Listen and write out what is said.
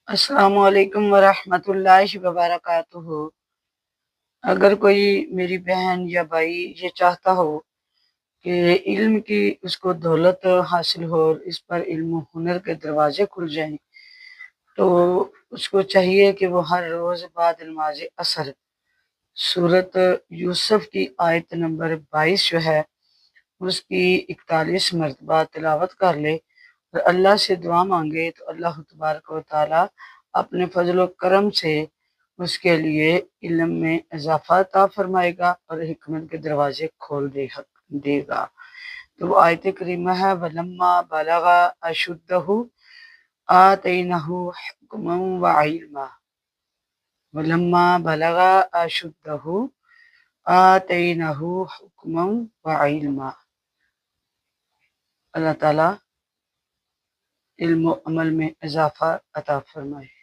السلام علیکم ورحمۃ اللہ وبرکاتہ۔ اگر کوئی میری بہن یا بھائی یہ چاہتا ہو کہ علم کی اس کو دولت حاصل ہو اور اس پر علم و ہنر کے دروازے کھل جائیں، تو اس کو چاہیے کہ وہ ہر روز بعد نماز عصر سورت یوسف کی آیت نمبر 22 جو ہے اس کی 41 مرتبہ تلاوت کر لے اور اللہ سے دعا مانگے، تو اللہ تبارک و تعالی اپنے فضل و کرم سے اس کے لیے علم میں اضافہ عطا فرمائے گا اور حکمت کے دروازے کھول دے گا۔ تو وہ آیت کریمہ ہے وَلَمَّا بَلَغَ أَشُدَّهُ آتَيْنَاهُ حُکْمًا وَعِلْمًا۔ وَلَمَّا بَلَغَ أَشُدَّهُ آتَيْنَاهُ حُکْمًا وَعِلْمًا۔ اللہ تعالیٰ علم و عمل میں اضافہ عطا فرمائے۔